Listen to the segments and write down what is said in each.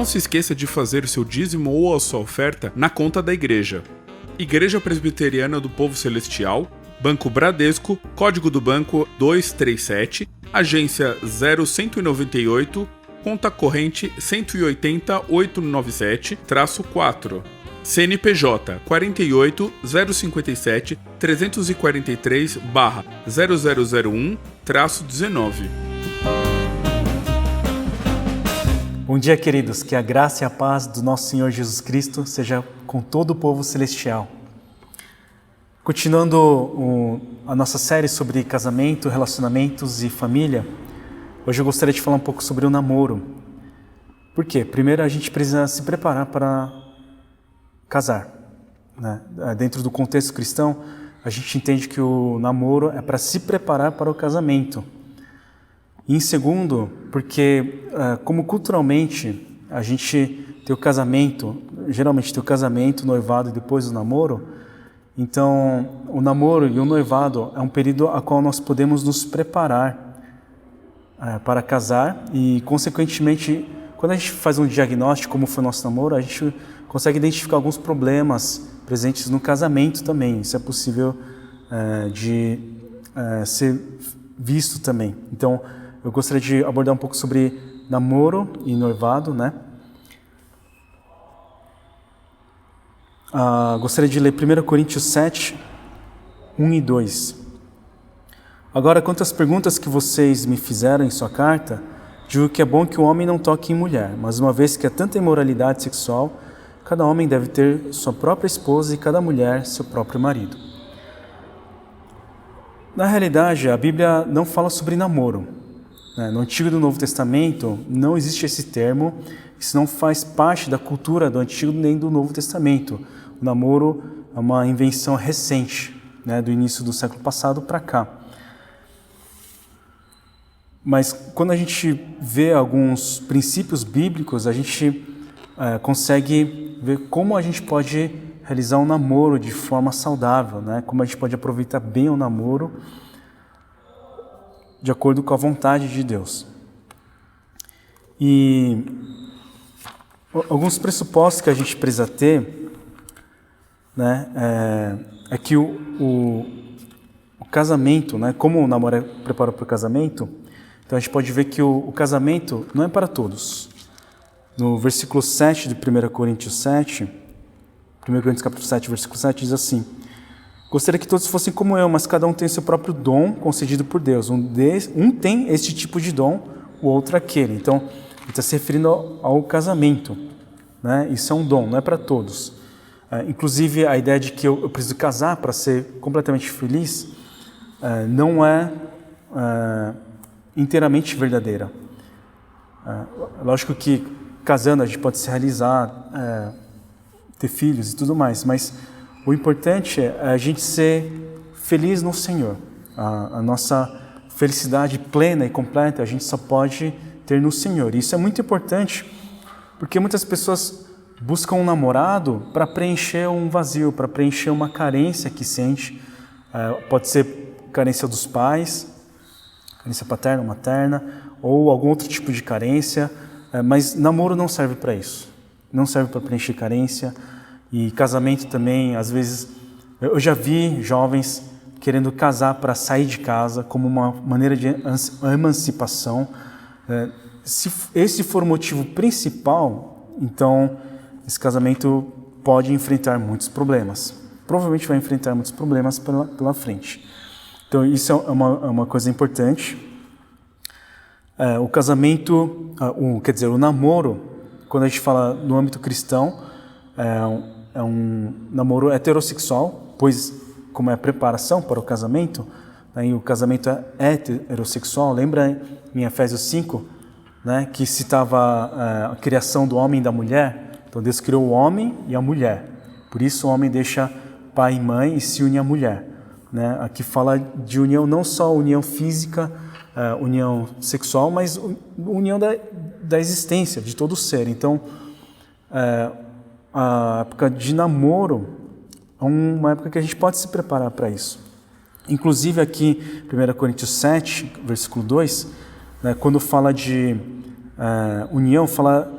Não se esqueça de fazer o seu dízimo ou a sua oferta na conta da igreja. Igreja Presbiteriana do Povo Celestial, Banco Bradesco, código do banco 237, agência 0198, conta corrente 180.897-4, CNPJ 48.057 343/0001-19. Bom dia, queridos. Que a graça e a paz do nosso Senhor Jesus Cristo seja com todo o povo celestial. Continuando a nossa série sobre casamento, relacionamentos e família, hoje eu gostaria de falar um pouco sobre o namoro. Por quê? Primeiro, a gente precisa se preparar para casar, né? Dentro do contexto cristão, a gente entende que o namoro é para se preparar para o casamento. E em segundo, porque como culturalmente a gente tem o casamento, geralmente tem o casamento, o noivado e depois o namoro, então o namoro e o noivado é um período a qual nós podemos nos preparar para casar e, consequentemente, quando a gente faz um diagnóstico, como foi o nosso namoro, a gente consegue identificar alguns problemas presentes no casamento também. Isso é possível de ser visto também. Então, eu gostaria de abordar um pouco sobre namoro e noivado, né? Gostaria de ler 1 Coríntios 7, 1 e 2. Agora, quanto às perguntas que vocês me fizeram em sua carta, digo que é bom que o homem não toque em mulher, mas uma vez que há tanta imoralidade sexual, cada homem deve ter sua própria esposa e cada mulher seu próprio marido. Na realidade, a Bíblia não fala sobre namoro. No Antigo e no Novo Testamento não existe esse termo, isso não faz parte da cultura do Antigo nem do Novo Testamento. O namoro é uma invenção recente, do início do século passado para cá. Mas quando a gente vê alguns princípios bíblicos, a gente consegue ver como a gente pode realizar um namoro de forma saudável, como a gente pode aproveitar bem o namoro de acordo com a vontade de Deus. E alguns pressupostos que a gente precisa ter, é que o casamento, como o namoro é preparo para o casamento, então a gente pode ver que o casamento não é para todos. No versículo 7 de 1 Coríntios 7, 1 Coríntios capítulo 7, versículo 7, diz assim: gostaria que todos fossem como eu, mas cada um tem seu próprio dom concedido por Deus. Um tem este tipo de dom, o outro aquele. Então, ele está se referindo ao casamento. Isso é um dom, não é para todos. Inclusive, a ideia de que eu preciso casar para ser completamente feliz não é inteiramente verdadeira. Lógico que casando a gente pode se realizar, ter filhos e tudo mais, mas o importante é a gente ser feliz no Senhor. A nossa felicidade plena e completa a gente só pode ter no Senhor. Isso é muito importante porque muitas pessoas buscam um namorado para preencher um vazio, para preencher uma carência que sente. Pode ser carência dos pais, carência paterna ou materna, ou algum outro tipo de carência, mas namoro não serve para isso. Não serve para preencher carência. E casamento também, às vezes, eu já vi jovens querendo casar para sair de casa como uma maneira de emancipação. Se esse for o motivo principal, então esse casamento pode enfrentar muitos problemas. Provavelmente vai enfrentar muitos problemas pela frente. Então isso é uma coisa importante. O casamento, o namoro, quando a gente fala no âmbito cristão, é um namoro heterossexual, pois como é a preparação para o casamento, e o casamento é heterossexual. Lembra em Efésios 5, que citava a criação do homem e da mulher? Então Deus criou o homem e a mulher. Por isso o homem deixa pai e mãe e se une à mulher. Aqui fala de união, não só união física, união sexual, mas união da existência, de todo ser. Então, a época de namoro é uma época que a gente pode se preparar para isso. Inclusive aqui, 1 Coríntios 7, versículo 2, quando fala de união, fala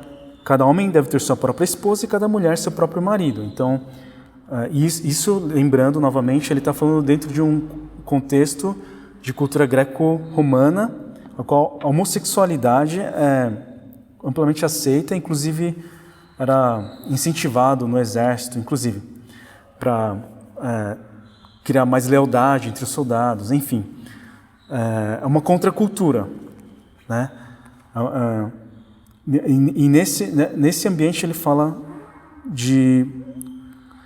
cada homem deve ter sua própria esposa e cada mulher seu próprio marido. Então, isso, lembrando novamente, ele está falando dentro de um contexto de cultura greco-romana, a qual a homossexualidade é amplamente aceita, inclusive era incentivado no exército, inclusive, para criar mais lealdade entre os soldados, enfim. É uma contracultura, né? E nesse ambiente ele fala de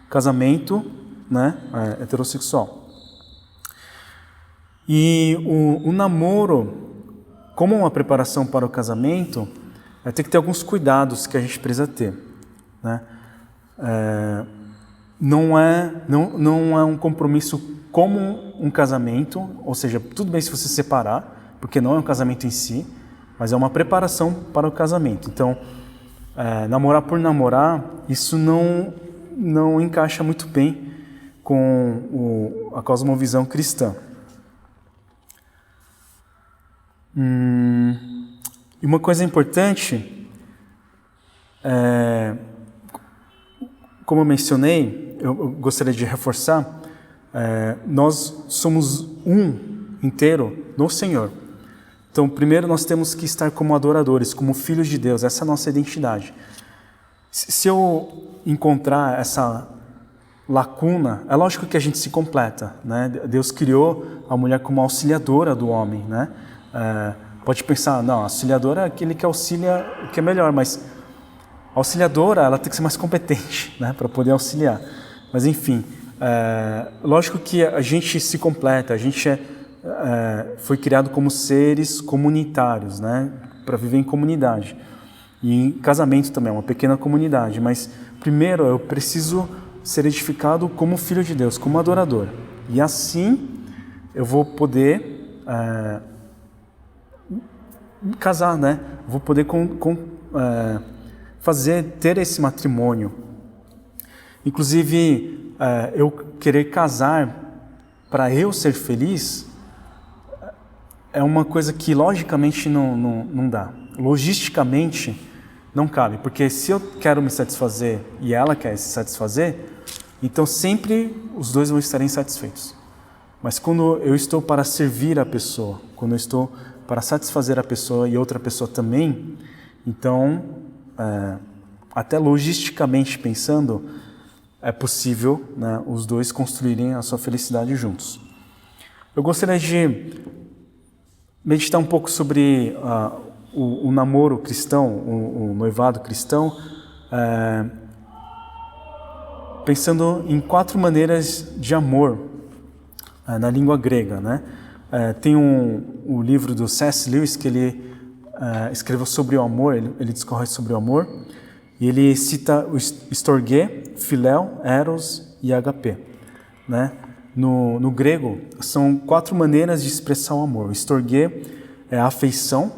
casamento, né, heterossexual. E o namoro, como uma preparação para o casamento, tem que ter alguns cuidados que a gente precisa ter, né? Não é um compromisso como um casamento, ou seja, tudo bem se você separar, porque não é um casamento em si, mas é uma preparação para o casamento. Então, namorar por namorar, isso não encaixa muito bem com a cosmovisão cristã. E uma coisa importante, como eu mencionei, eu gostaria de reforçar, nós somos um inteiro no Senhor. Então, primeiro nós temos que estar como adoradores, como filhos de Deus, essa é a nossa identidade. Se eu encontrar essa lacuna, é lógico que a gente se completa, né? Deus criou a mulher como auxiliadora do homem, né? Pode pensar, não, a auxiliadora é aquele que auxilia o que é melhor, mas a auxiliadora, ela tem que ser mais competente, né, para poder auxiliar. Mas enfim, lógico que a gente se completa, a gente foi criado como seres comunitários, né, para viver em comunidade. E em casamento também, é uma pequena comunidade, mas primeiro eu preciso ser edificado como filho de Deus, como adorador. E assim eu vou poder casar, né? Vou poder ter esse matrimônio. Inclusive, eu querer casar para eu ser feliz é uma coisa que logicamente não dá. Logisticamente não cabe, porque se eu quero me satisfazer e ela quer se satisfazer, então sempre os dois vão estar insatisfeitos. Mas quando eu estou para servir a pessoa, quando eu estou para satisfazer a pessoa e outra pessoa também, então, até logisticamente pensando, é possível, né, os dois construírem a sua felicidade juntos. Eu gostaria de meditar um pouco sobre o namoro cristão, o noivado cristão, pensando em 4 maneiras de amor na língua grega, né? Tem um livro do C.S. Lewis que ele escreveu sobre o amor, ele discorre sobre o amor, e ele cita o storge, philéu, eros e agape, né? No grego, são 4 maneiras de expressar o amor. O storge é a afeição,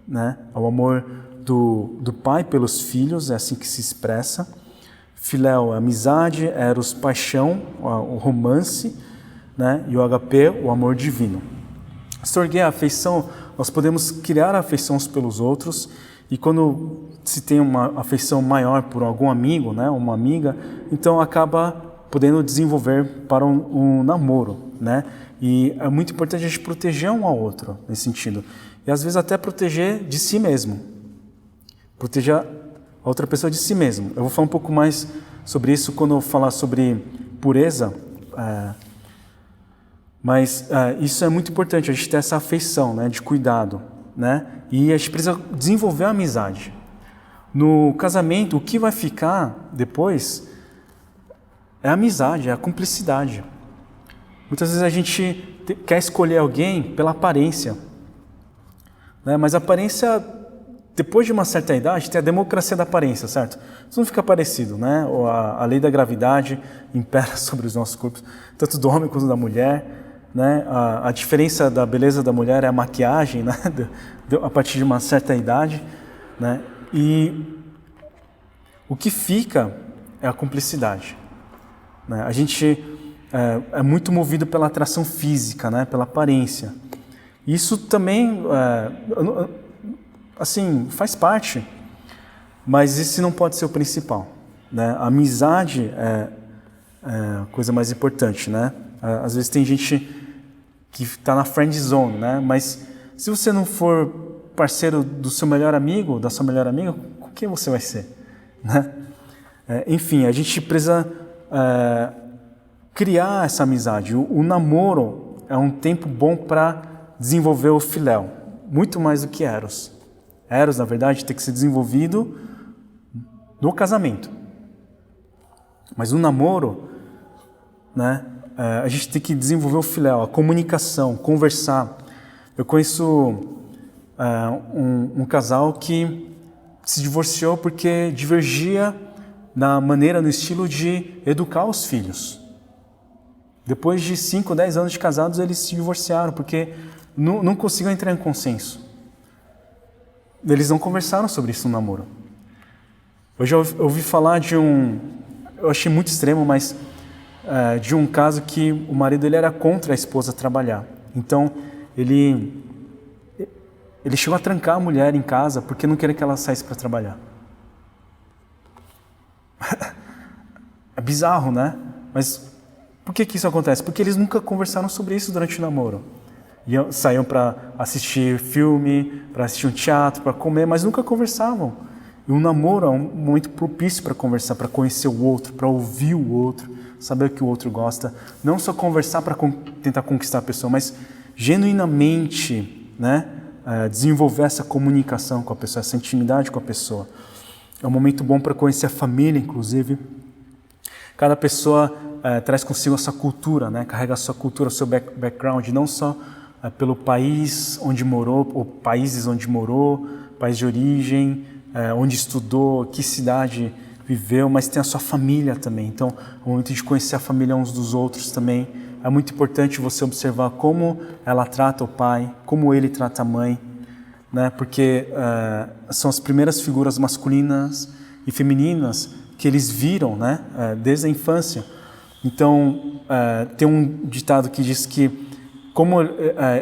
né? É o amor do pai pelos filhos, é assim que se expressa. Philéu é amizade, eros, paixão, o romance, né? E o agape, o amor divino. Storge é a afeição, nós podemos criar afeição uns pelos outros, e quando se tem uma afeição maior por algum amigo, né? Uma amiga, então acaba podendo desenvolver para um namoro, né? E é muito importante a gente proteger um ao outro nesse sentido. E às vezes até proteger de si mesmo. Proteger a outra pessoa de si mesmo. Eu vou falar um pouco mais sobre isso quando eu falar sobre pureza, mas isso é muito importante, a gente ter essa afeição, né, de cuidado, né? E a gente precisa desenvolver a amizade. No casamento, o que vai ficar depois é a amizade, é a cumplicidade. Muitas vezes a gente quer escolher alguém pela aparência, né? Mas a aparência, depois de uma certa idade, tem a democracia da aparência, certo? Isso não fica parecido, né? A lei da gravidade impera sobre os nossos corpos, tanto do homem quanto da mulher, né? A diferença da beleza da mulher é a maquiagem, né? A partir de uma certa idade, né? E o que fica é a cumplicidade, né? A gente é muito movido pela atração física, né? Pela aparência. Isso também, assim, faz parte. Mas esse não pode ser o principal, né? A amizade é a coisa mais importante, né? Às vezes tem gente que está na friend zone, né? Mas se você não for parceiro do seu melhor amigo, da sua melhor amiga, com quem você vai ser, né? Enfim, a gente precisa criar essa amizade. O namoro é um tempo bom para desenvolver o filéu, muito mais do que Eros. Eros, na verdade, tem que ser desenvolvido no casamento. Mas o namoro, né, a gente tem que desenvolver o filéu, a comunicação, conversar. Eu conheço um casal que se divorciou porque divergia na maneira, no estilo de educar os filhos. Depois de 5, 10 anos de casados, eles se divorciaram porque não conseguiam entrar em consenso. Eles não conversaram sobre isso no namoro. Eu já ouvi falar de eu achei muito extremo, mas de um caso que o marido ele era contra a esposa trabalhar. Então, ele chegou a trancar a mulher em casa porque não queria que ela saísse para trabalhar. É bizarro, né? Mas por que isso acontece? Porque eles nunca conversaram sobre isso durante o namoro. Saíam para assistir filme, para assistir um teatro, para comer, mas nunca conversavam. E o namoro é um momento propício para conversar, para conhecer o outro, para ouvir o outro, saber o que o outro gosta. Não só conversar para tentar conquistar a pessoa, mas genuinamente, né, desenvolver essa comunicação com a pessoa, essa intimidade com a pessoa. É um momento bom para conhecer a família, inclusive. Cada pessoa traz consigo a sua cultura, né? Carrega a sua cultura, o seu background, não só pelo país onde morou, ou países onde morou, país de origem, onde estudou, que cidade viveu, mas tem a sua família também. Então, é um momento de conhecer a família uns dos outros também. É muito importante você observar como ela trata o pai, como ele trata a mãe, né? Porque são as primeiras figuras masculinas e femininas que eles viram, né? Desde a infância. Então, tem um ditado que diz que como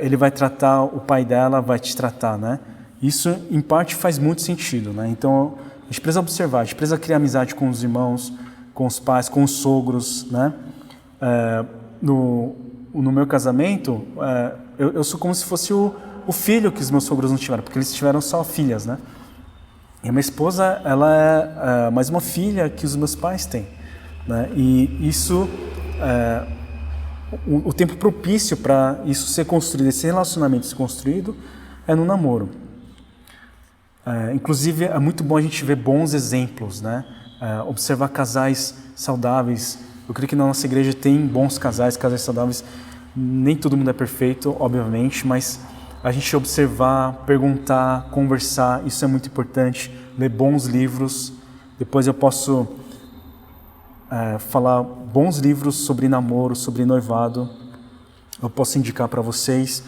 ele vai tratar o pai dela, vai te tratar, né? Isso, em parte, faz muito sentido, né? Então, a gente precisa observar, a gente precisa criar amizade com os irmãos, com os pais, com os sogros, né? No meu casamento, eu sou como se fosse o filho que os meus sogros não tiveram, porque eles tiveram só filhas, né? E a minha esposa, ela é mais uma filha que os meus pais têm, né? E isso, o tempo propício para isso ser construído, esse relacionamento ser construído, é no namoro. Inclusive, é muito bom a gente ver bons exemplos, né? Observar casais saudáveis. Eu creio que na nossa igreja tem bons casais saudáveis. Nem todo mundo é perfeito, obviamente, mas a gente observar, perguntar, conversar, isso é muito importante. Ler bons livros. Depois eu posso falar bons livros sobre namoro, sobre noivado. Eu posso indicar para vocês.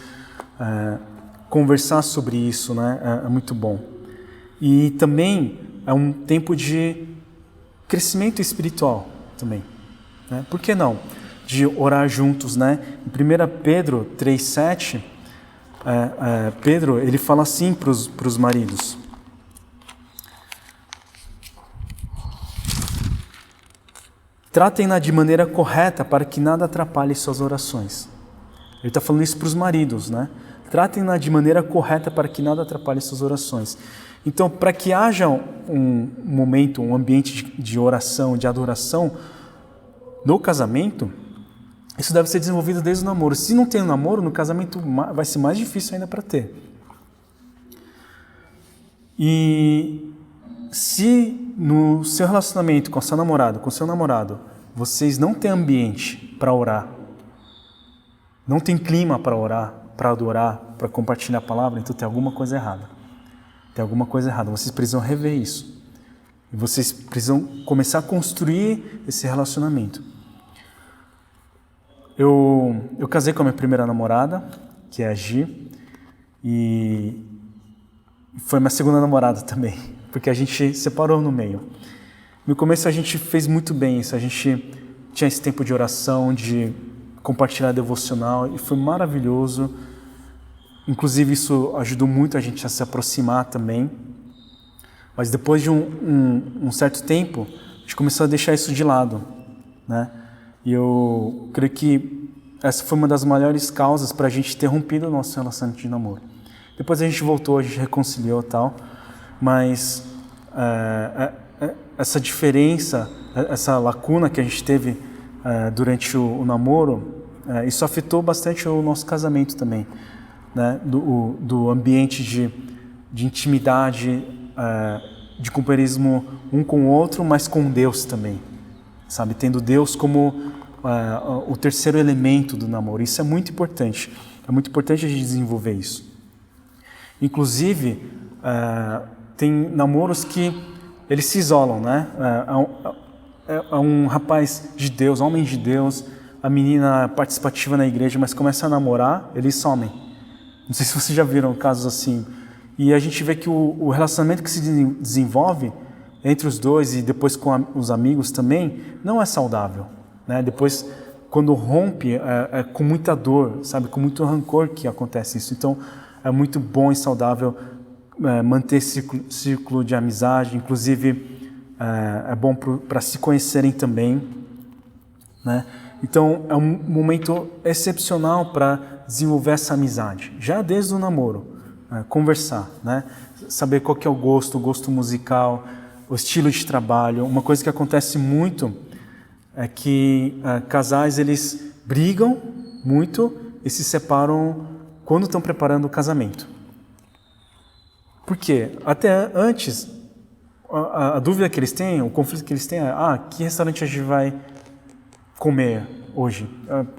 Conversar sobre isso, né? É muito bom. E também é um tempo de crescimento espiritual também, né? Por que não? De orar juntos, né? Em 1 Pedro 3,7, Pedro ele fala assim para os maridos: tratem-na de maneira correta para que nada atrapalhe suas orações. Ele está falando isso para os maridos, né? Tratem-na de maneira correta para que nada atrapalhe suas orações. Então, para que haja um momento, um ambiente de oração, de adoração no casamento, isso deve ser desenvolvido desde o namoro. Se não tem um namoro, no casamento vai ser mais difícil ainda para ter. E se no seu relacionamento com a sua namorada, com o seu namorado, vocês não têm ambiente para orar, não tem clima para orar, para adorar, para compartilhar a palavra, então tem alguma coisa errada. Tem alguma coisa errada. Vocês precisam rever isso. E vocês precisam começar a construir esse relacionamento. Eu casei com a minha primeira namorada, que é a Gi, e foi minha segunda namorada também, porque a gente separou no meio. No começo a gente fez muito bem isso, a gente tinha esse tempo de oração, de compartilhar devocional, e foi maravilhoso. Inclusive isso ajudou muito a gente a se aproximar também. Mas depois de um certo tempo, a gente começou a deixar isso de lado, né? E eu creio que essa foi uma das maiores causas para a gente ter rompido o nosso relacionamento de namoro. Depois a gente voltou, a gente reconciliou e tal, mas essa diferença, essa lacuna que a gente teve durante o namoro, isso afetou bastante o nosso casamento também, né? Do ambiente de intimidade, de companheirismo um com o outro, mas com Deus também, sabe? Tendo Deus como o terceiro elemento do namoro. Isso é muito importante. É muito importante a gente desenvolver isso. Inclusive, tem namoros que eles se isolam, né? É um rapaz de Deus, homem de Deus, a menina participativa na igreja, mas começa a namorar, eles somem. Não sei se vocês já viram casos assim. E a gente vê que o relacionamento que se desenvolve entre os dois e depois com os amigos também não é saudável, né? Depois, quando rompe, é com muita dor, sabe? Com muito rancor que acontece isso. Então, é muito bom e saudável manter esse círculo de amizade. Inclusive, é bom para se conhecerem também, né? Então, é um momento excepcional para desenvolver essa amizade, já desde o namoro. Conversar, né? Saber qual que é o gosto musical, o estilo de trabalho. Uma coisa que acontece muito é que casais, eles brigam muito e se separam quando estão preparando o casamento. Por quê? Até antes, a dúvida que eles têm, o conflito que eles têm é: que restaurante a gente vai comer hoje?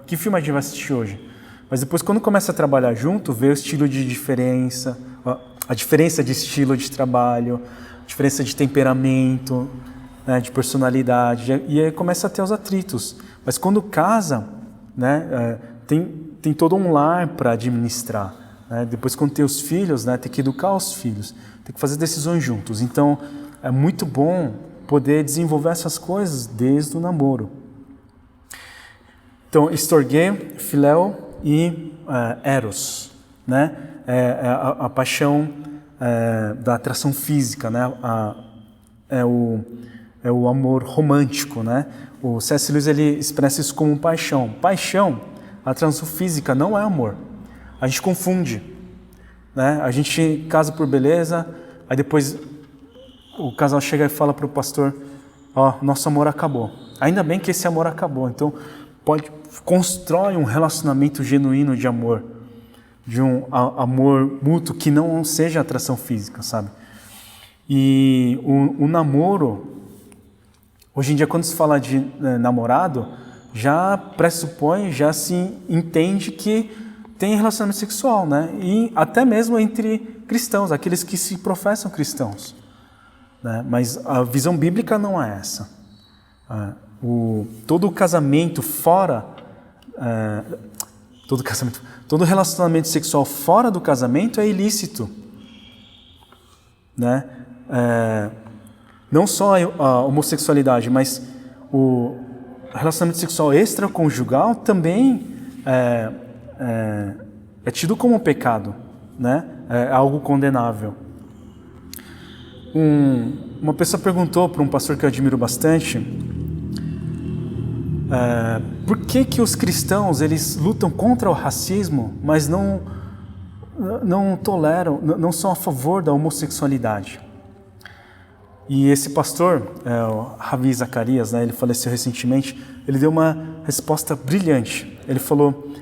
Que filme a gente vai assistir hoje? Mas depois, quando começa a trabalhar junto, vê o estilo de diferença, a diferença de estilo de trabalho, a diferença de temperamento, né, de personalidade, e aí começa a ter os atritos. Mas quando casa, né, tem todo um lar para administrar, né? Depois, quando tem os filhos, né, tem que educar os filhos, tem que fazer decisões juntos. Então, é muito bom poder desenvolver essas coisas desde o namoro. Então, storge, philéu e eros, né? A paixão da atração física, né? É o amor romântico, né? O C.S. Lewis, ele expressa isso como paixão. Paixão, a atração física, não é amor. A gente confunde, né? A gente casa por beleza, aí depois o casal chega e fala para o pastor: nosso amor acabou. Ainda bem que esse amor acabou. Então, constrói um relacionamento genuíno de amor, de um amor mútuo que não seja atração física, sabe? E o namoro, hoje em dia, quando se fala de namorado, já pressupõe, já se entende que tem relacionamento sexual, né? E até mesmo entre cristãos, aqueles que se professam cristãos, né? Mas a visão bíblica não é essa. Todo casamento fora, todo relacionamento sexual fora do casamento é ilícito, né? Não só a homossexualidade, mas o relacionamento sexual extraconjugal também é tido como pecado, né? É algo condenável. Uma pessoa perguntou para um pastor que eu admiro bastante: por que os cristãos, eles lutam contra o racismo, mas não toleram, não são a favor da homossexualidade? E esse pastor, o Ravi Zacarias, né, ele faleceu recentemente, ele deu uma resposta brilhante. Ele falou: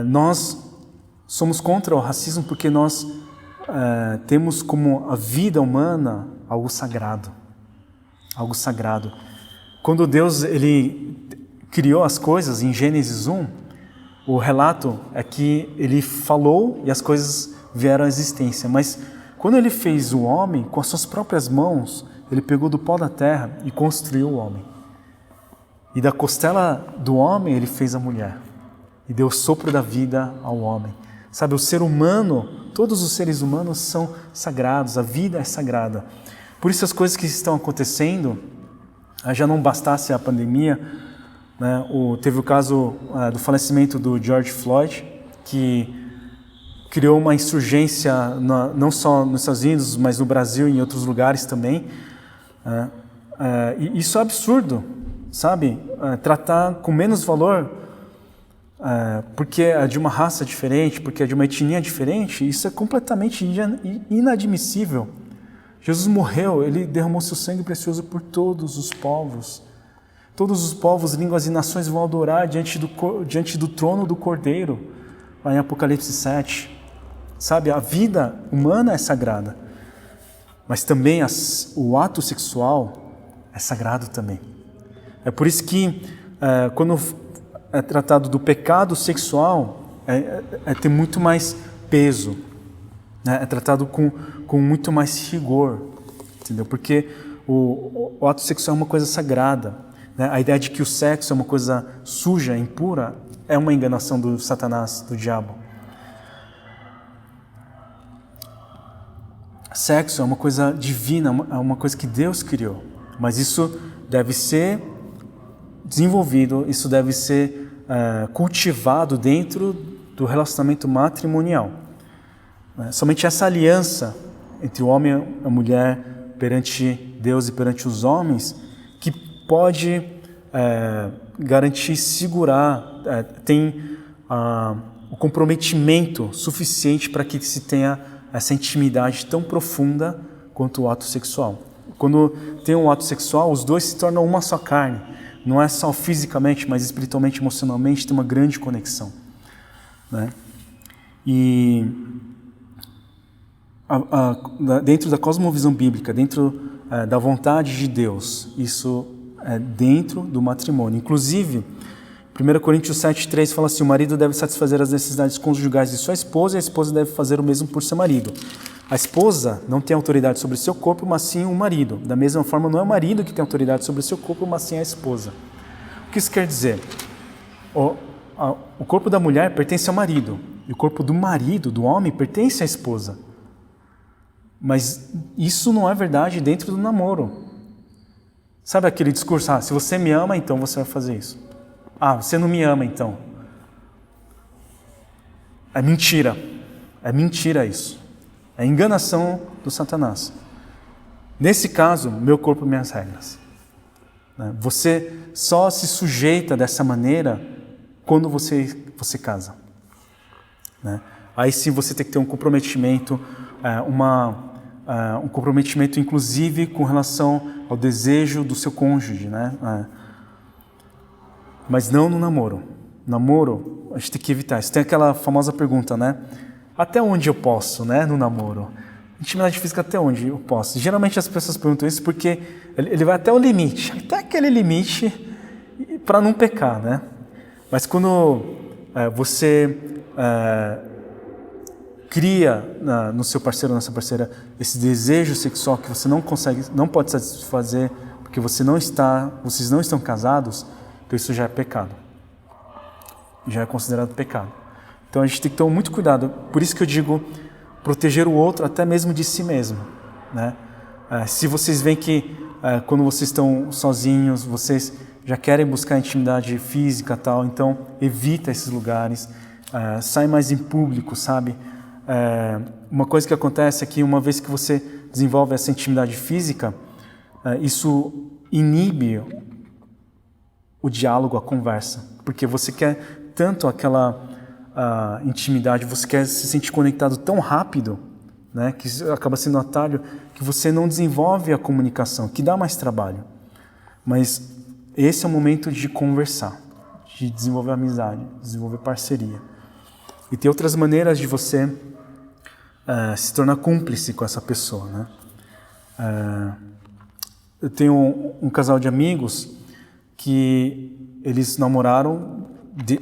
nós somos contra o racismo porque nós temos como a vida humana algo sagrado. Algo sagrado. Quando Deus, ele criou as coisas, em Gênesis 1, o relato é que ele falou e as coisas vieram à existência. Mas quando ele fez o homem, com as suas próprias mãos, ele pegou do pó da terra e construiu o homem. E da costela do homem, ele fez a mulher. E deu o sopro da vida ao homem. Sabe, o ser humano, todos os seres humanos são sagrados, a vida é sagrada. Por isso as coisas que estão acontecendo, já não bastasse a pandemia, né, teve o caso do falecimento do George Floyd, que criou uma insurgência não só nos Estados Unidos, mas no Brasil e em outros lugares também. E isso é absurdo, sabe? Tratar com menos valor porque é de uma raça diferente, porque é de uma etnia diferente, isso é completamente inadmissível. Jesus morreu, ele derramou seu sangue precioso por todos os povos. Todos os povos, línguas e nações vão adorar diante do trono do Cordeiro, lá em Apocalipse 7. Sabe, a vida humana é sagrada, mas também o ato sexual é sagrado também. É por isso que quando é tratado do pecado sexual, tem muito mais peso, né? É tratado com muito mais rigor, entendeu? Porque o ato sexual é uma coisa sagrada, né? A ideia de que o sexo é uma coisa suja, impura, é uma enganação do Satanás, do diabo. Sexo é uma coisa divina, é uma coisa que Deus criou, mas isso deve ser desenvolvido, isso deve ser cultivado dentro do relacionamento matrimonial. Somente essa aliança entre o homem e a mulher perante Deus e perante os homens que pode garantir, segurar, tem o comprometimento suficiente para que se tenha essa intimidade tão profunda quanto o ato sexual. Quando tem um ato sexual, os dois se tornam uma só carne. Não é só fisicamente, mas espiritualmente, emocionalmente, tem uma grande conexão, né? E dentro da cosmovisão bíblica, dentro da vontade de Deus, isso é dentro do matrimônio. Inclusive, 1 Coríntios 7,3 fala assim: o marido deve satisfazer as necessidades conjugais de sua esposa e a esposa deve fazer o mesmo por seu marido. A esposa não tem autoridade sobre seu corpo, mas sim o marido. Da mesma forma, não é o marido que tem autoridade sobre seu corpo, mas sim a esposa. O que isso quer dizer? O corpo da mulher pertence ao marido, e o corpo do marido, do homem, pertence à esposa. Mas isso não é verdade dentro do namoro. Sabe aquele discurso, se você me ama, então você vai fazer isso. Você não me ama, então. É mentira isso. É enganação do Satanás. Nesse caso, meu corpo, minhas regras. Você só se sujeita dessa maneira quando você casa. Aí sim você tem que ter um comprometimento, um comprometimento inclusive com relação ao desejo do seu cônjuge, né? Mas não no namoro. Namoro, a gente tem que evitar isso. Tem aquela famosa pergunta, né? Até onde eu posso, né, no namoro? Intimidade física, até onde eu posso? Geralmente as pessoas perguntam isso porque ele vai até o limite, até aquele limite para não pecar, né? Mas quando você cria no seu parceiro ou na sua parceira esse desejo sexual que você não pode satisfazer porque vocês não estão casados, então isso já é pecado. Já é considerado pecado. Então a gente tem que tomar muito cuidado. Por isso que eu digo proteger o outro até mesmo de si mesmo, né? Se vocês veem que quando vocês estão sozinhos, vocês já querem buscar intimidade física e tal, então evita esses lugares, sai mais em público, sabe? Uma coisa que acontece é que uma vez que você desenvolve essa intimidade física, isso inibe o diálogo, a conversa, porque você quer tanto aquela intimidade, você quer se sentir conectado tão rápido, né, que acaba sendo um atalho, que você não desenvolve a comunicação, que dá mais trabalho. Mas esse é o momento de conversar, de desenvolver amizade, desenvolver parceria. E tem outras maneiras de você se tornar cúmplice com essa pessoa, né? Eu tenho um casal de amigos que eles namoraram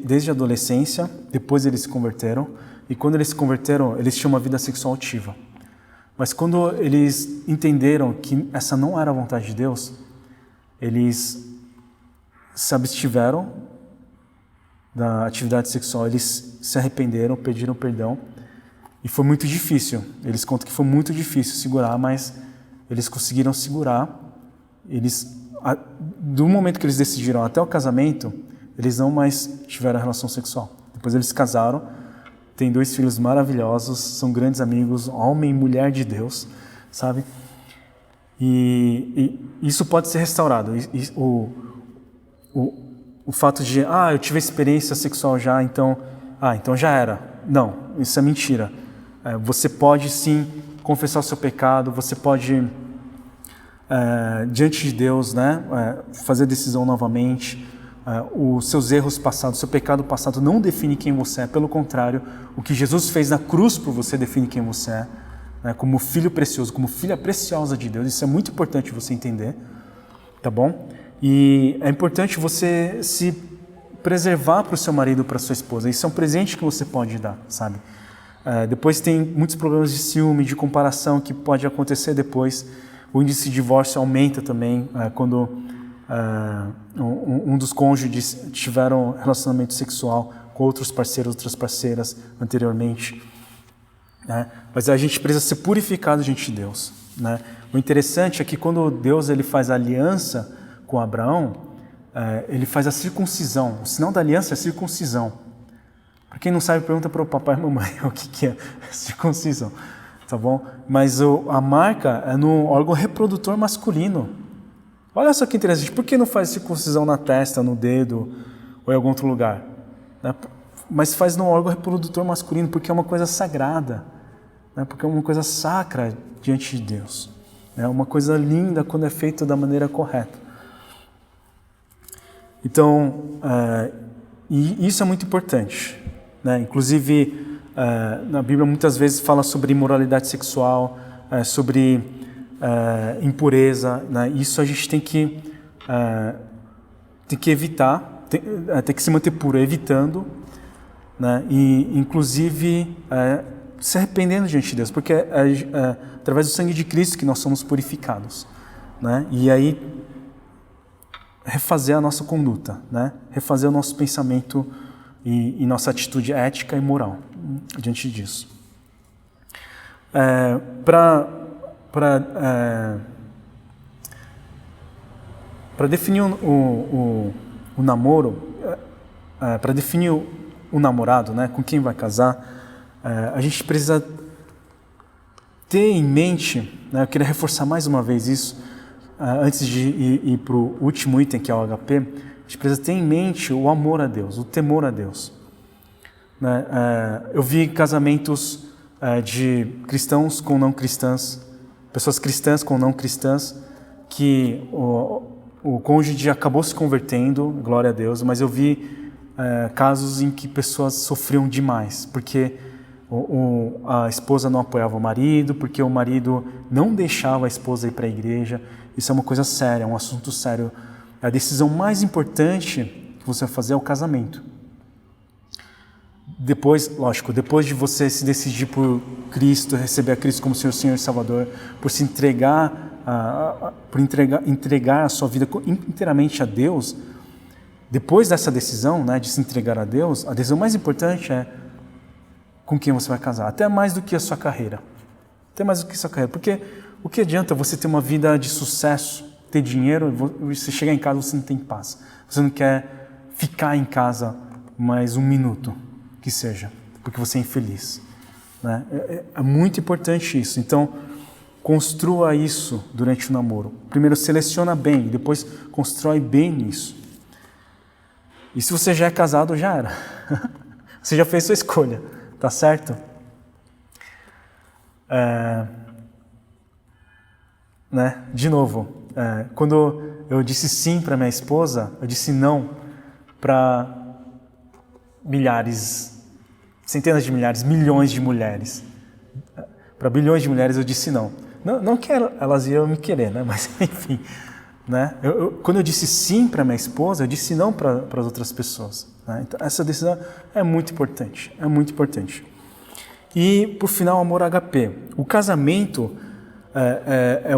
desde a adolescência, depois eles se converteram, e quando eles se converteram, eles tinham uma vida sexual ativa. Mas quando eles entenderam que essa não era a vontade de Deus, eles se abstiveram da atividade sexual, eles se arrependeram, pediram perdão, e foi muito difícil. Eles contam que foi muito difícil segurar, mas eles conseguiram segurar. Do momento que eles decidiram até o casamento, eles não mais tiveram relação sexual. Depois eles casaram, tem 2 filhos maravilhosos, são grandes amigos, homem e mulher de Deus, sabe? E isso pode ser restaurado. O fato de, eu tive experiência sexual já, então já era. Não, isso é mentira. Você pode sim confessar o seu pecado, você pode, diante de Deus, né, fazer decisão novamente. Os seus erros passados, o seu pecado passado não define quem você é, pelo contrário, o que Jesus fez na cruz por você define quem você é, né, como filho precioso, como filha preciosa de Deus. Isso é muito importante você entender, tá bom? E é importante você se preservar para o seu marido, para a sua esposa. Isso é um presente que você pode dar, sabe? Depois tem muitos problemas de ciúme, de comparação que pode acontecer depois. O índice de divórcio aumenta também quando um dos cônjuges tiveram relacionamento sexual com outros parceiros, outras parceiras anteriormente. Né? Mas a gente precisa ser purificado diante de Deus. Né? O interessante é que quando Deus ele faz a aliança com Abraão, ele faz a circuncisão. O sinal da aliança é a circuncisão. Para quem não sabe, pergunta para o papai e mamãe o que é circuncisão, tá bom? Mas a marca é no órgão reprodutor masculino. Olha só que interessante, por que não faz circuncisão na testa, no dedo ou em algum outro lugar? Né? Mas faz no órgão reprodutor masculino, porque é uma coisa sagrada, né? Porque é uma coisa sacra diante de Deus. É uma coisa linda quando é feita da maneira correta. Então, e isso é muito importante. Né? Inclusive, na Bíblia muitas vezes fala sobre imoralidade sexual, sobre impureza. Né? Isso a gente tem que evitar, tem que se manter puro, evitando, né? E inclusive se arrependendo diante de Deus, porque é através do sangue de Cristo que nós somos purificados. Né? E aí refazer a nossa conduta, né? Refazer o nosso pensamento e nossa atitude ética e moral diante disso. Para definir o namoro, para definir o namorado, né, com quem vai casar, a gente precisa ter em mente, né, eu queria reforçar mais uma vez isso, antes de ir para o último item, que é o HP, a gente precisa ter em mente o amor a Deus, o temor a Deus. Né? Eu vi casamentos de cristãos com não cristãs, pessoas cristãs com não cristãs, que o cônjuge acabou se convertendo, glória a Deus, mas eu vi casos em que pessoas sofriam demais, porque a esposa não apoiava o marido, porque o marido não deixava a esposa ir para a igreja. Isso é uma coisa séria, é um assunto sério. A decisão mais importante que você vai fazer é o casamento. Depois, lógico, depois de você se decidir por Cristo, receber a Cristo como seu Senhor e Salvador, por se entregar, entregar a sua vida inteiramente a Deus, depois dessa decisão, né, de se entregar a Deus, a decisão mais importante é com quem você vai casar, até mais do que a sua carreira. Até mais do que a sua carreira, porque o que adianta você ter uma vida de sucesso, ter dinheiro, você chegar em casa e você não tem paz. Você não quer ficar em casa mais um minuto, que seja, porque você é infeliz. Né? É muito importante isso. Então, construa isso durante o namoro. Primeiro seleciona bem, depois constrói bem nisso. E se você já é casado, já era. Você já fez sua escolha, tá certo? Né? De novo, quando eu disse sim para minha esposa, eu disse não para milhares, centenas de milhares, milhões de mulheres. Para bilhões de mulheres eu disse não. Não que elas iam me querer, né? Mas enfim. Né? Quando eu disse sim para minha esposa, eu disse não para as outras pessoas. Né? Então, essa decisão é muito importante. É muito importante. E, por final, amor HP. O casamento é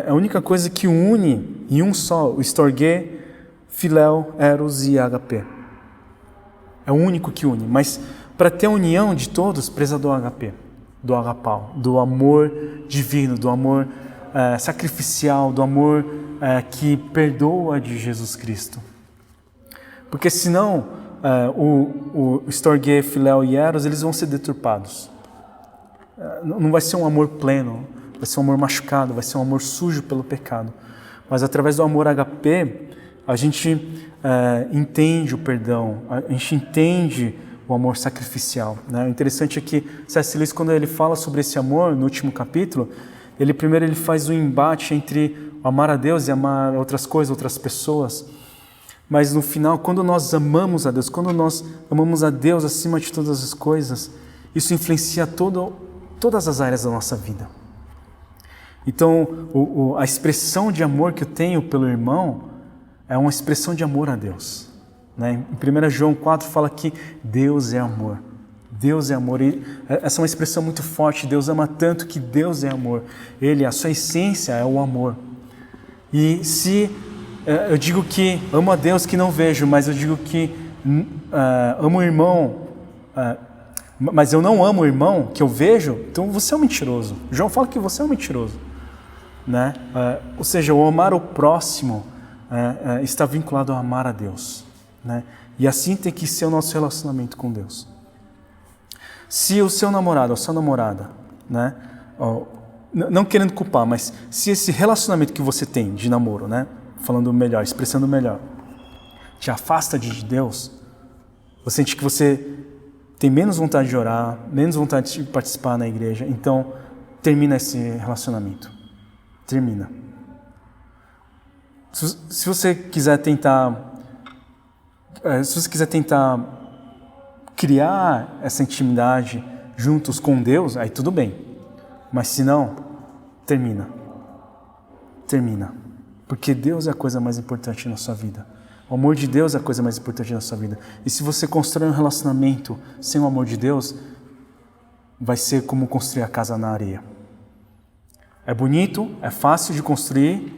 a única coisa que une em um só, o storge, filéu, eros e HP. É o único que une. Mas, para ter a união de todos, precisa do HP, do agapau, do amor divino, do amor sacrificial, do amor que perdoa de Jesus Cristo. Porque senão o Storge, Filéu e Eros, eles vão ser deturpados. Não vai ser um amor pleno, vai ser um amor machucado, vai ser um amor sujo pelo pecado. Mas através do amor HP, a gente entende o perdão, a gente entende o amor sacrificial, né? O interessante é que C.S. Lewis, quando ele fala sobre esse amor, no último capítulo, primeiro ele faz um embate entre amar a Deus e amar outras coisas, outras pessoas. Mas no final, quando nós amamos a Deus, quando nós amamos a Deus acima de todas as coisas, isso influencia todas as áreas da nossa vida. Então, a expressão de amor que eu tenho pelo irmão é uma expressão de amor a Deus, né? Em 1 João 4 fala que Deus é amor. Deus é amor. E essa é uma expressão muito forte. Deus ama tanto que Deus é amor. A sua essência é o amor. E se eu digo que amo a Deus que não vejo, mas eu digo que amo o irmão, mas eu não amo o irmão que eu vejo, então você é um mentiroso. João fala que você é um mentiroso, né? Ou seja, o amar o próximo está vinculado ao amar a Deus, né? E assim tem que ser o nosso relacionamento com Deus. Se o seu namorado ou sua namorada, né, não querendo culpar, mas se esse relacionamento que você tem de namoro, né, falando melhor, expressando melhor, te afasta de Deus, você sente que você tem menos vontade de orar, menos vontade de participar na igreja, então termina esse relacionamento. Termina. Se você quiser tentar criar essa intimidade juntos com Deus, aí tudo bem. Mas se não, termina. Termina. Porque Deus é a coisa mais importante na sua vida. O amor de Deus é a coisa mais importante na sua vida. E se você constrói um relacionamento sem o amor de Deus, vai ser como construir a casa na areia. É bonito, é fácil de construir,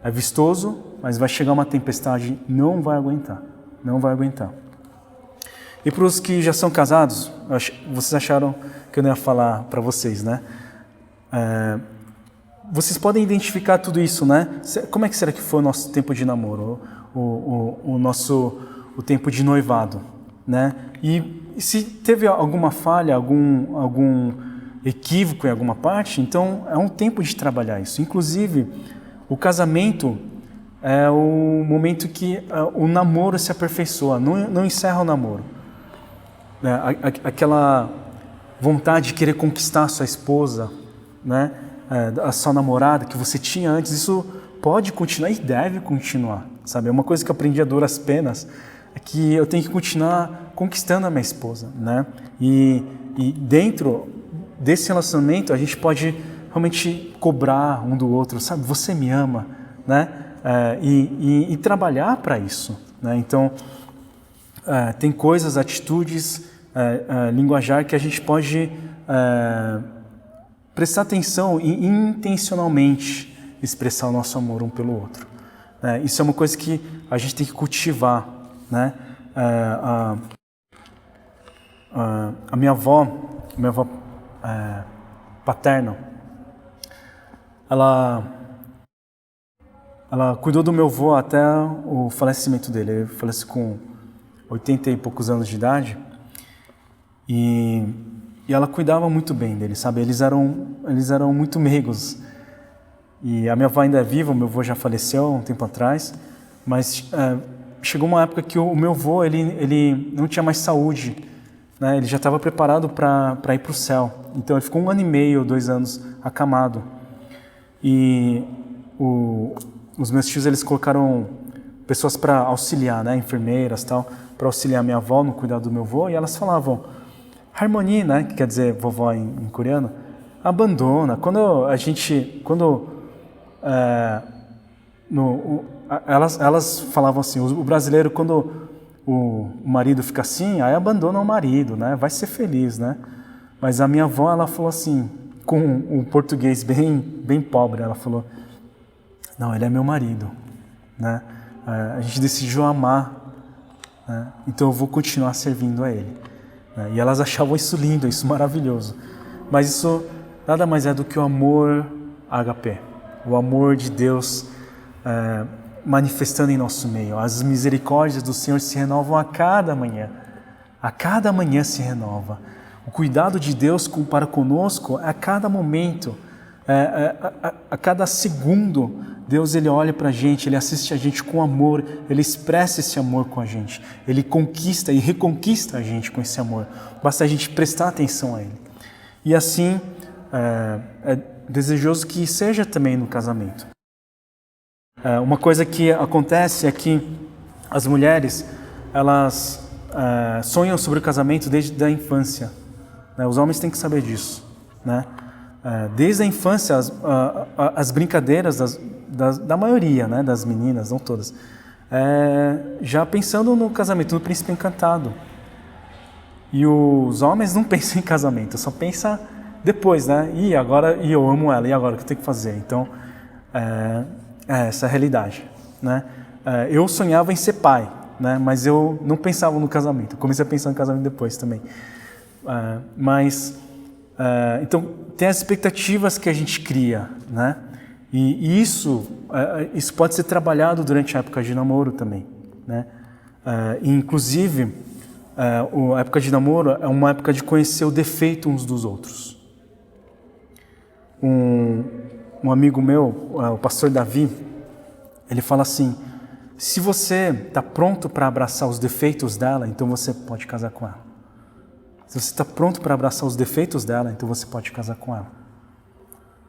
é vistoso, mas vai chegar uma tempestade, não vai aguentar. Não vai aguentar. E para os que já são casados, vocês acharam que eu não ia falar para vocês, né? Vocês podem identificar tudo isso, né? Como é que será que foi o nosso tempo de namoro, o tempo de noivado, né? E se teve alguma falha, algum equívoco em alguma parte, então é um tempo de trabalhar isso. Inclusive, o casamento é o momento que o namoro se aperfeiçoa, não encerra o namoro. Aquela vontade de querer conquistar a sua esposa, né? A sua namorada que você tinha antes, isso pode continuar e deve continuar, sabe? É uma coisa que eu aprendi a duras penas, é que eu tenho que continuar conquistando a minha esposa, né? E dentro desse relacionamento a gente pode realmente cobrar um do outro, sabe? Você me ama, né? E trabalhar para isso, né? Então, tem coisas, atitudes, linguajar que a gente pode prestar atenção e intencionalmente expressar o nosso amor um pelo outro. Isso é uma coisa que a gente tem que cultivar, né? A minha avó paterna, ela cuidou do meu avô até o falecimento dele. Ele faleceu com 80 e poucos anos de idade. E ela cuidava muito bem dele, sabe? Eles eram muito meigos. E a minha avó ainda é viva, o meu avô já faleceu um tempo atrás, mas chegou uma época que o meu avô ele não tinha mais saúde, né? Ele já estava preparado para ir para o céu. Então ele ficou 1 ano e meio, 2 anos acamado. E os meus tios, eles colocaram pessoas para auxiliar, né? Enfermeiras e tal, para auxiliar minha avó no cuidado do meu avô, e elas falavam: Harmony, né, que quer dizer vovó em coreano, abandona. Elas falavam assim, o brasileiro, quando o marido fica assim, aí abandona o marido, né, vai ser feliz, né. Mas a minha avó, ela falou assim, com um português bem pobre, ela falou: não, ele é meu marido, né, a gente decidiu amar, né, então eu vou continuar servindo a ele. E elas achavam isso lindo, isso maravilhoso. Mas isso nada mais é do que o amor HP. O amor de Deus manifestando em nosso meio. As misericórdias do Senhor se renovam a cada manhã. A cada manhã se renova. O cuidado de Deus para conosco a cada momento, a cada segundo. Deus, Ele olha para a gente, Ele assiste a gente com amor, Ele expressa esse amor com a gente. Ele conquista e reconquista a gente com esse amor. Basta a gente prestar atenção a Ele. E assim, é desejoso que seja também no casamento. Uma coisa que acontece é que as mulheres, elas sonham sobre o casamento desde a infância. Né? Os homens têm que saber disso. Né? Desde a infância, as brincadeiras da maioria, né, das meninas, não todas, já pensando no casamento, no príncipe encantado. E os homens não pensam em casamento, só pensam depois, né? E eu amo ela, e agora o que eu tenho que fazer? Então, essa é a realidade, né? Eu sonhava em ser pai, né? Mas eu não pensava no casamento. Eu comecei a pensar no casamento depois também. Então, tem as expectativas que a gente cria, né? E isso pode ser trabalhado durante a época de namoro também, né? Inclusive, a época de namoro é uma época de conhecer o defeito uns dos outros. Um amigo meu, o pastor Davi, ele fala assim: se você está pronto para abraçar os defeitos dela, então você pode casar com ela. Se você está pronto para abraçar os defeitos dela, então você pode casar com ela.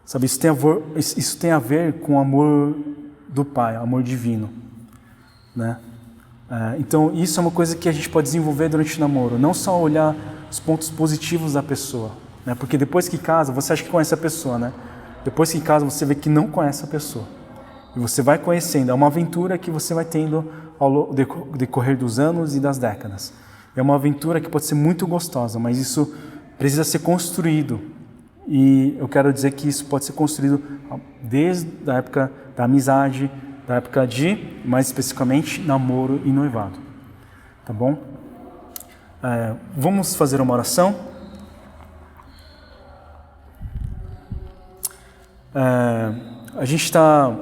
Sabe, isso tem a ver com o amor do Pai, amor divino, né? Então, isso é uma coisa que a gente pode desenvolver durante o namoro. Não só olhar os pontos positivos da pessoa, né? Porque depois que casa, você acha que conhece a pessoa, né? Depois que casa, você vê que não conhece a pessoa. E você vai conhecendo. É uma aventura que você vai tendo ao decorrer dos anos e das décadas. É uma aventura que pode ser muito gostosa, mas isso precisa ser construído. E eu quero dizer que isso pode ser construído desde a época da amizade, da época de, mais especificamente, namoro e noivado. Tá bom? Vamos fazer uma oração. A gente está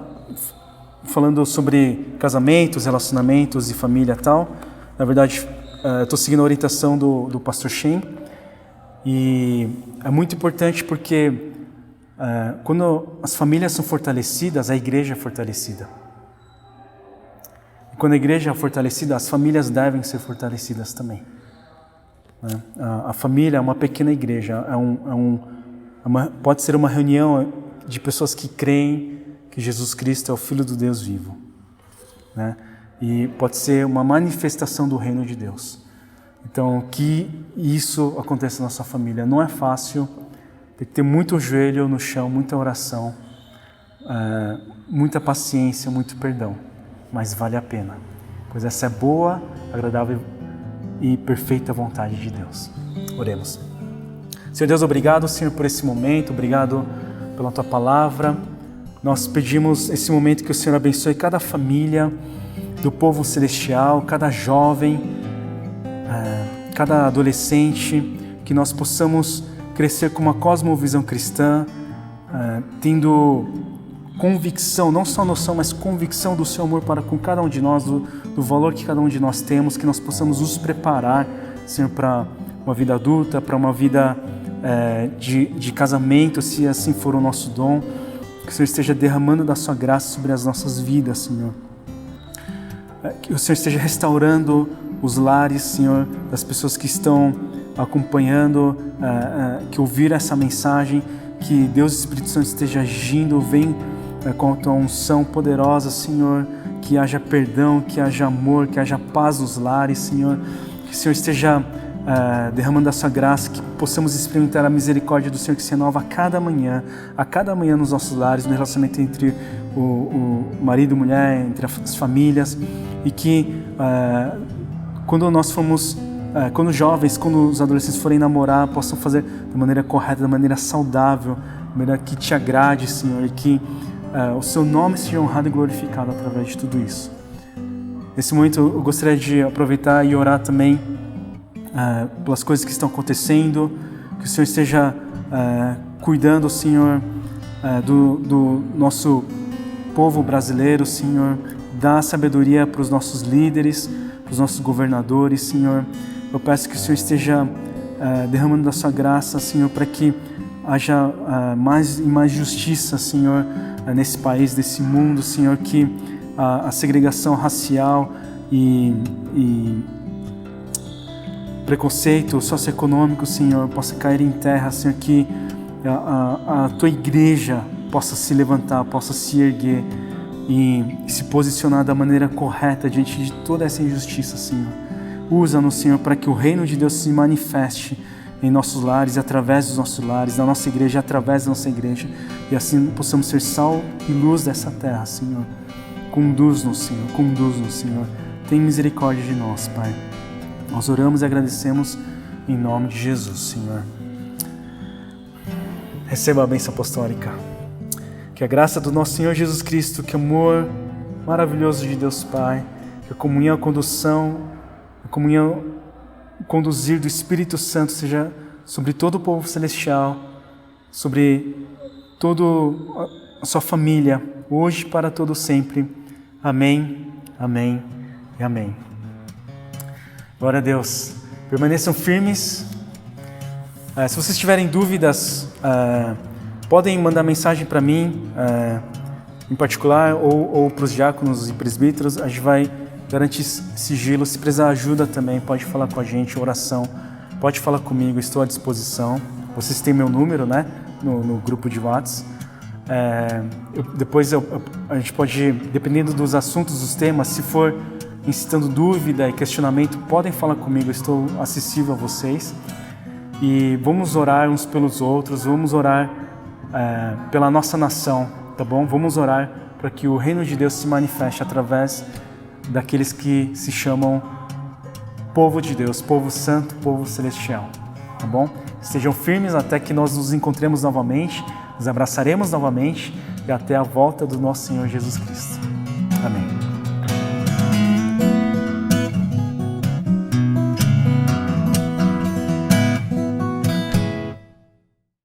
falando sobre casamentos, relacionamentos e família e tal. Na verdade, estou seguindo a orientação do pastor Shem. E é muito importante porque quando as famílias são fortalecidas, a igreja é fortalecida. E quando a igreja é fortalecida, as famílias devem ser fortalecidas também. Né? A família é uma pequena igreja, pode ser uma reunião de pessoas que creem que Jesus Cristo é o Filho do Deus vivo. Né? E pode ser uma manifestação do reino de Deus. Então, que isso aconteça na nossa família. Não é fácil, tem que ter muito joelho no chão, muita oração, muita paciência, muito perdão. Mas vale a pena, pois essa é boa, agradável e perfeita vontade de Deus. Oremos. Senhor Deus, obrigado, Senhor, por esse momento, obrigado pela Tua palavra. Nós pedimos esse momento que o Senhor abençoe cada família do povo celestial, cada jovem, cada adolescente, que nós possamos crescer com uma cosmovisão cristã, tendo convicção, não só noção, mas convicção do Seu amor para com cada um de nós, do valor que cada um de nós temos, que nós possamos nos preparar, Senhor, para uma vida adulta, para uma vida de casamento, se assim for o nosso dom, que o Senhor esteja derramando da Sua graça sobre as nossas vidas, Senhor. Que o Senhor esteja restaurando os lares, Senhor, das pessoas que estão acompanhando, que ouviram essa mensagem, que Deus e o Espírito Santo esteja agindo, vem com a Tua unção poderosa, Senhor, que haja perdão, que haja amor, que haja paz nos lares, Senhor, que o Senhor esteja derramando a Sua graça, que possamos experimentar a misericórdia do Senhor que se renova a cada manhã nos nossos lares, no relacionamento entre o marido e a mulher, entre as famílias, e que quando nós formos, quando jovens, quando os adolescentes forem namorar, possam fazer da maneira correta, da maneira saudável, da maneira que Te agrade, Senhor, e que o Seu nome seja honrado e glorificado através de tudo isso. Nesse momento eu gostaria de aproveitar e orar também pelas coisas que estão acontecendo, que o Senhor esteja cuidando, Senhor, do nosso povo brasileiro, Senhor, dá sabedoria para os nossos líderes, para os nossos governadores, Senhor. Eu peço que o Senhor esteja derramando da sua graça, Senhor, para que haja mais e mais justiça, Senhor, nesse país, nesse mundo, Senhor, que a segregação racial e preconceito socioeconômico, Senhor, possa cair em terra, Senhor, que a Tua igreja possa se levantar, possa se erguer e se posicionar da maneira correta diante de toda essa injustiça, Senhor. Usa-nos, Senhor, para que o reino de Deus se manifeste em nossos lares, através dos nossos lares, na nossa igreja, através da nossa igreja, e assim possamos ser sal e luz dessa terra, Senhor. Conduz-nos, Senhor, conduz-nos, Senhor. Tem misericórdia de nós, Pai. Nós oramos e agradecemos em nome de Jesus, Senhor. Receba a bênção apostólica. Que a graça do nosso Senhor Jesus Cristo, que o amor maravilhoso de Deus Pai, que a comunhão, a condução, a comunhão, o conduzir do Espírito Santo seja sobre todo o povo celestial, sobre toda a sua família, hoje para todo sempre. Amém, amém e amém. Glória a Deus. Permaneçam firmes. Se vocês tiverem dúvidas, podem mandar mensagem para mim, em particular, ou para os diáconos e presbíteros. A gente vai garantir sigilo. Se precisar ajuda também, pode falar com a gente, oração. Pode falar comigo, estou à disposição. Vocês têm meu número, né? No grupo de WhatsApp. A gente pode, dependendo dos assuntos, dos temas, se for incitando dúvida e questionamento, podem falar comigo, eu estou acessível a vocês. E vamos orar uns pelos outros, vamos orar pela nossa nação, tá bom? Vamos orar para que o reino de Deus se manifeste através daqueles que se chamam povo de Deus, povo santo, povo celestial, tá bom? Estejam firmes até que nós nos encontremos novamente, nos abraçaremos novamente e até a volta do nosso Senhor Jesus Cristo. Amém.